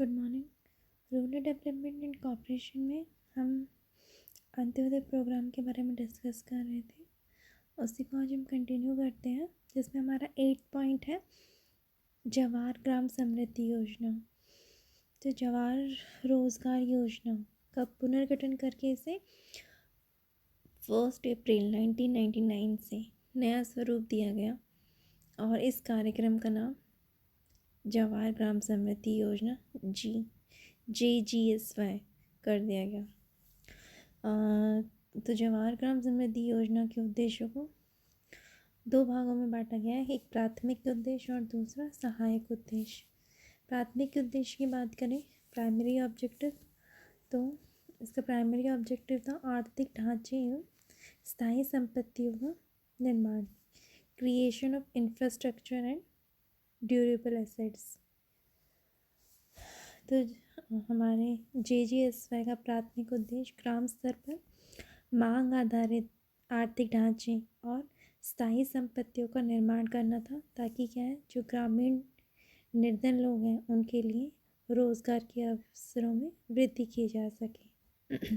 Good morning. Rural development and corporation में हम Antyodaya programme के बारे में डिस्कस कर रहे थे। उसी को आज हम कंटिन्यू करते हैं, जिसमें हमारा 8 पॉइंट है जवाहर ग्राम समृद्धि योजना। तो जवाहर रोजगार योजना का पुनर्गठन करके इसे 1 अप्रैल 1999 से नया स्वरूप दिया गया और इस कार्यक्रम का नाम जवाहर ग्राम समृद्धि योजना JGSY कर दिया गया। तो जवाहर ग्राम समृद्धि योजना के उद्देश्यों को 2 भागों में बांटा गया है, एक प्राथमिक उद्देश्य और दूसरा सहायक उद्देश्य। प्राथमिक उद्देश्य की बात करें, प्राइमरी ऑब्जेक्टिव, तो इसका प्राइमरी ऑब्जेक्टिव था आर्थिक ढांचे एवं स्थायी संपत्तियों का निर्माण, creation of infrastructure and durable assets. तो हमारे JGSY का प्राथमिक उद्देश्य ग्राम स्तर पर मांग आधारित आर्थिक ढांचे और स्थायी संपत्तियों का निर्माण करना था, ताकि क्या है, जो ग्रामीण निर्धन लोग हैं उनके लिए रोजगार के अवसरों में वृद्धि की जा सके।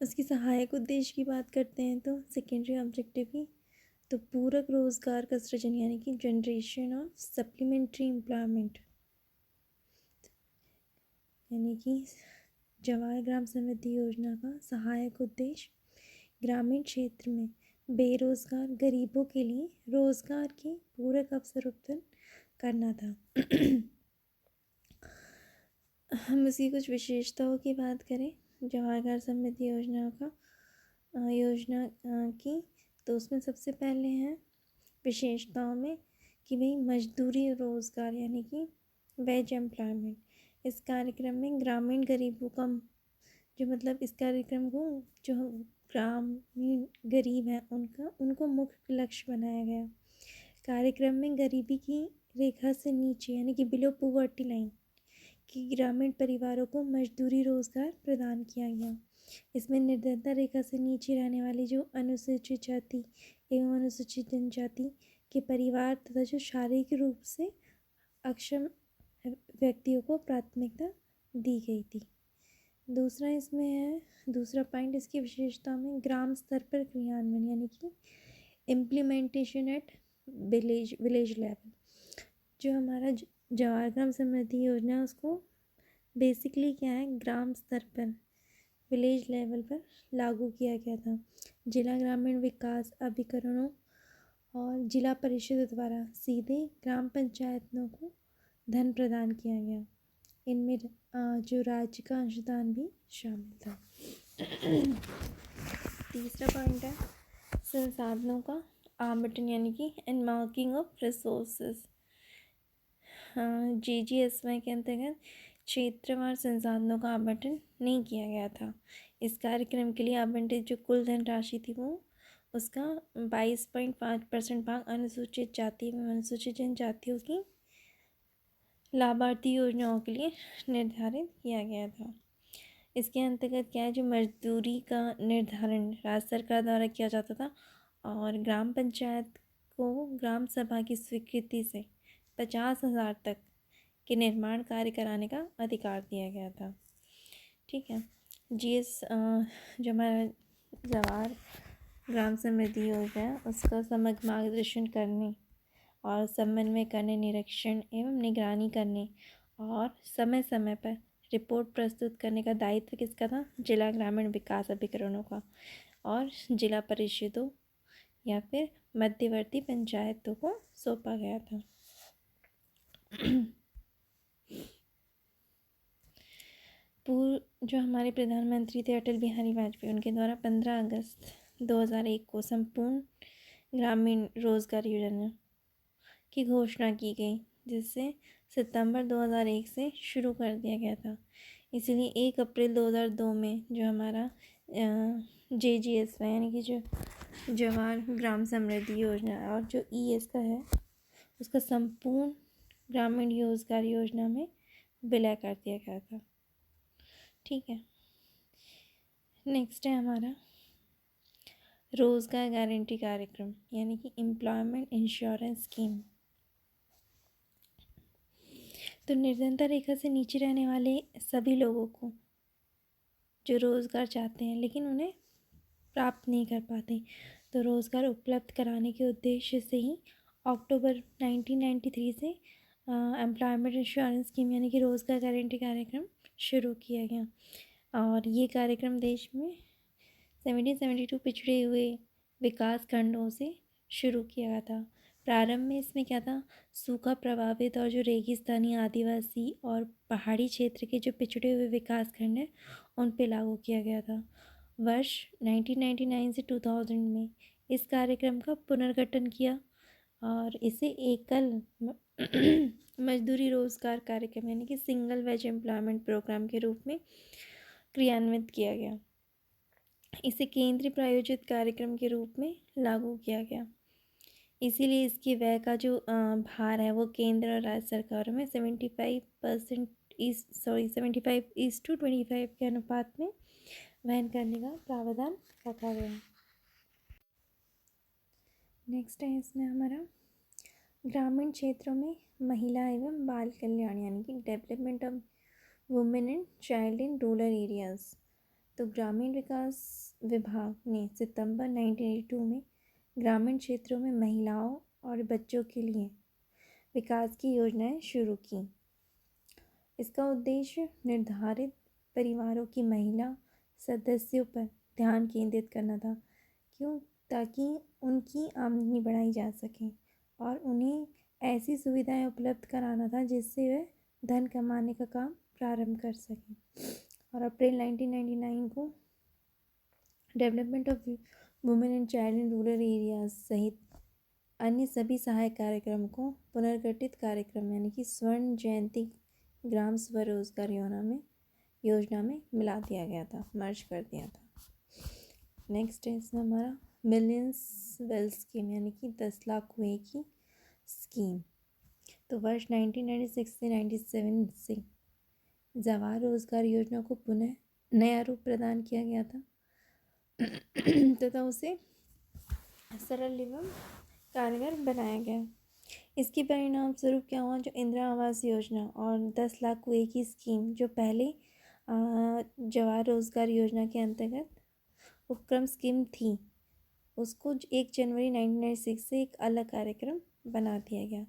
उसकी सहायक उद्देश्य की बात करते हैं तो सेकेंडरी ऑब्जेक्टिव की, तो पूरक रोजगार का सृजन यानी कि जनरेशन ऑफ सप्लीमेंट्री एम्प्लॉयमेंट, यानी कि जवाहर ग्राम समृद्धि योजना का सहायक उद्देश्य ग्रामीण क्षेत्र में बेरोजगार गरीबों के लिए रोजगार के पूरक अवसर उत्पन्न करना था। हम इसकी कुछ विशेषताओं की बात करें जवाहर ग्राम समृद्धि योजना की, तो उसमें सबसे पहले है विशेषताओं में कि भाई मजदूरी रोजगार यानी कि वेज एम्प्लॉयमेंट। इस कार्यक्रम में ग्रामीण गरीबों का इस कार्यक्रम को जो ग्रामीण गरीब हैं उनको मुख्य लक्ष्य बनाया गया। कार्यक्रम में गरीबी की रेखा से नीचे यानी कि बिलो पॉवर्टी लाइन कि ग्रामीण परिवारों को मजदूरी रोजगार प्रदान किया गया। इसमें निर्धनता रेखा से नीचे रहने वाली जो अनुसूचित जाति एवं अनुसूचित जनजाति के परिवार तथा जो शारीरिक रूप से अक्षम व्यक्तियों को प्राथमिकता दी गई थी। दूसरा इसमें है, दूसरा पॉइंट इसकी विशेषता में ग्राम स्तर पर क्रियान्वयन यानी कि इम्प्लीमेंटेशन एट विलेज लेवल। जो हमारा जवाहर ग्राम समृद्धि योजना है उसको बेसिकली क्या है, ग्राम स्तर पर विलेज लेवल पर लागू किया गया था। जिला ग्रामीण विकास अभिकरणों और जिला परिषद द्वारा सीधे ग्राम पंचायतों को धन प्रदान किया गया। इनमें जो राज्य का अंशदान भी शामिल था। तीसरा पॉइंट है संसाधनों का आवंटन यानी कि एनमार्किंग ऑफ रिसोर्सेज। JGSY के अंतर्गत क्षेत्रवार संसाधनों का आवंटन नहीं किया गया था। इस कार्यक्रम के लिए आवंटित जो कुल धनराशि थी वो उसका 22.5% भाग अनुसूचित जाति एवं अनुसूचित जनजातियों की लाभार्थी योजनाओं के लिए निर्धारित किया गया था। इसके अंतर्गत क्या है, जो मजदूरी का निर्धारण राज्य सरकार द्वारा किया जाता था और ग्राम पंचायत को ग्राम सभा की स्वीकृति से 50,000 तक के निर्माण कार्य कराने का अधिकार दिया गया था। ठीक है, जो हमारा जवाहर ग्राम समृद्धि योजना है उसका समग्र मार्गदर्शन करने और समन्वय करने, निरीक्षण एवं निगरानी करने और समय समय पर रिपोर्ट प्रस्तुत करने का दायित्व किसका था, जिला ग्रामीण विकास अभिकरणों का और जिला परिषदों या फिर मध्यवर्ती पंचायतों को सौंपा गया था। जो हमारे प्रधानमंत्री थे अटल बिहारी वाजपेयी, उनके द्वारा 15 अगस्त 2001 को संपूर्ण ग्रामीण रोजगार योजना की घोषणा की गई, जिससे सितंबर 2001 से शुरू कर दिया गया था। इसलिए 1 अप्रैल 2002 में जो हमारा JGSY यानी कि जो जवाहर ग्राम समृद्धि योजना और जो ES का है उसका संपूर्ण ग्रामीण रोजगार योजना में विलय कर दिया गया था। ठीक है, नेक्स्ट है हमारा रोजगार गारंटी कार्यक्रम यानी कि एम्प्लॉयमेंट इंश्योरेंस स्कीम। तो निर्धनता रेखा से नीचे रहने वाले सभी लोगों को जो रोज़गार चाहते हैं लेकिन उन्हें प्राप्त नहीं कर पाते, तो रोज़गार उपलब्ध कराने के उद्देश्य से ही अक्टूबर 1993 से एम्प्लॉयमेंट इंश्योरेंस स्कीम यानी कि रोज़गार गारंटी कार्यक्रम शुरू किया गया। और ये कार्यक्रम देश में 1772 पिछड़े हुए विकास खंडों से शुरू किया गया था। प्रारंभ में इसमें क्या था, सूखा प्रभावित और जो रेगिस्तानी, आदिवासी और पहाड़ी क्षेत्र के जो पिछड़े हुए विकास खंड हैं उन पे लागू किया गया था। वर्ष 1999 से 2000 में इस कार्यक्रम का पुनर्गठन किया और इसे एकल मजदूरी रोजगार कार्यक्रम यानी कि सिंगल वेज एम्प्लॉयमेंट प्रोग्राम के रूप में क्रियान्वित किया गया। इसे केंद्रीय प्रायोजित कार्यक्रम के रूप में लागू किया गया। इसीलिए इसकी व्यय का जो भार है वो केंद्र और राज्य सरकारों में 75:25 के अनुपात में वहन करने का प्रावधान रखा गया। नेक्स्ट है इसमें हमारा ग्रामीण क्षेत्रों में महिला एवं बाल कल्याण यानी कि development of women and child in rural areas. तो ग्रामीण विकास विभाग ने सितंबर 1982 में ग्रामीण क्षेत्रों में महिलाओं और बच्चों के लिए विकास की योजनाएं शुरू की। इसका उद्देश्य निर्धारित परिवारों की महिला सदस्यों पर ध्यान केंद्रित करना था, क्यों, ताकि उनकी आमदनी बढ़ाई जा सके और उन्हें ऐसी सुविधाएं उपलब्ध कराना था जिससे वे धन कमाने का काम प्रारंभ कर सकें। और अप्रैल 1999 को development of women and child in rural areas सहित अन्य सभी सहायक कार्यक्रम को पुनर्गठित कार्यक्रम यानी कि स्वर्ण जयंती ग्राम स्वरोजगार योजना में मिला दिया गया था, मर्ज कर दिया था। नेक्स्ट है इसमें हमारा मिलियंस वेल्थ स्कीम यानी कि 10 लाख कुएं की स्कीम। तो वर्ष 1996 से 97 से जवाहर रोजगार योजना को पुनः नया रूप प्रदान किया गया था तथा उसे सरल एवं कारगर बनाया गया। इसके परिणाम स्वरूप क्या हुआ, जो इंदिरा आवास योजना और 10 लाख कुएं की स्कीम जो पहले जवाहर रोजगार योजना के अंतर्गत उपक्रम स्कीम थी, उसको 1 जनवरी 1996 से एक अलग कार्यक्रम बना दिया गया।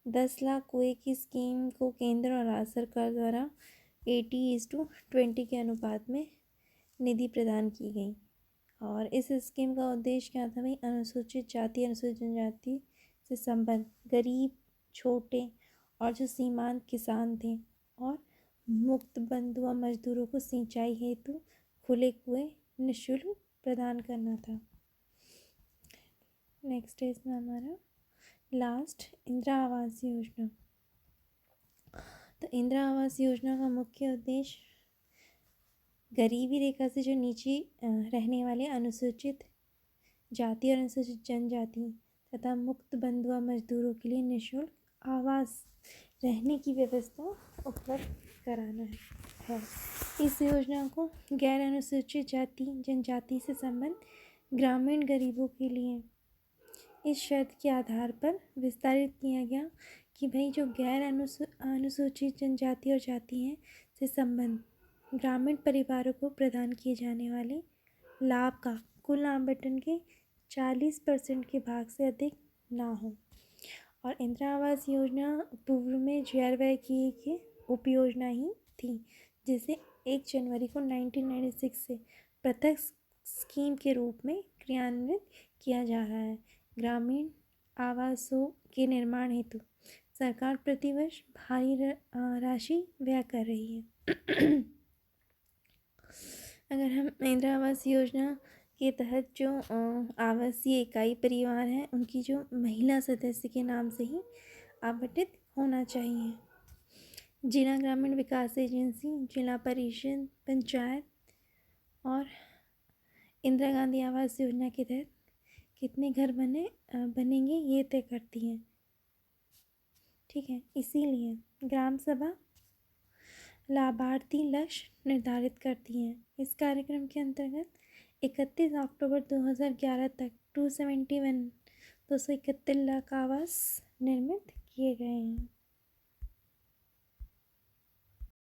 10 लाख कुएं की स्कीम को केंद्र और राज्य सरकार द्वारा 80:20 के अनुपात में निधि प्रदान की गई। और इस स्कीम का उद्देश्य क्या था भाई, अनुसूचित जाति अनुसूचित जनजाति से संबंध गरीब, छोटे और जो सीमांत किसान थे और मुक्त बंधुआ मजदूरों को सिंचाई हेतु खुले कुएं निःशुल्क प्रदान करना था। नेक्स्ट है इसमें हमारा लास्ट इंदिरा आवास योजना। तो इंदिरा आवास योजना का मुख्य उद्देश्य गरीबी रेखा से जो नीचे रहने वाले अनुसूचित जाति और अनुसूचित जनजाति तथा मुक्त बंधुआ मजदूरों के लिए निःशुल्क आवास रहने की व्यवस्था उपलब्ध कराना है। इस योजना को गैर अनुसूचित जाति जनजाति से संबंध ग्रामीण गरीबों के लिए इस शर्त के आधार पर विस्तारित किया गया कि भाई जो गैर अनुसूचित जनजाति और जाति हैं से संबंध ग्रामीण परिवारों को प्रदान किए जाने वाले लाभ का कुल आवंटन के 40% के भाग से अधिक ना हो। और इंदिरा आवास योजना पूर्व में GRY की एक उपयोजना ही थी, जिसे 1 जनवरी को 1996 से पृथक स्कीम के रूप में क्रियान्वित किया जा रहा है। ग्रामीण आवासों के निर्माण हेतु सरकार प्रतिवर्ष भारी राशि व्यय कर रही है। अगर हम इंदिरा आवास योजना के तहत जो आवासीय इकाई परिवार हैं उनकी जो महिला सदस्य के नाम से ही आवंटित होना चाहिए। जिला ग्रामीण विकास एजेंसी, जिला परिषद, पंचायत और इंदिरा गांधी आवास योजना के तहत कितने घर बनेंगे ये तय करती हैं। ठीक है, इसीलिए ग्राम सभा लाभार्थी लक्ष्य निर्धारित करती हैं। इस कार्यक्रम के अंतर्गत 31 अक्टूबर 2011 तक 271 लाख आवास निर्मित किए गए हैं।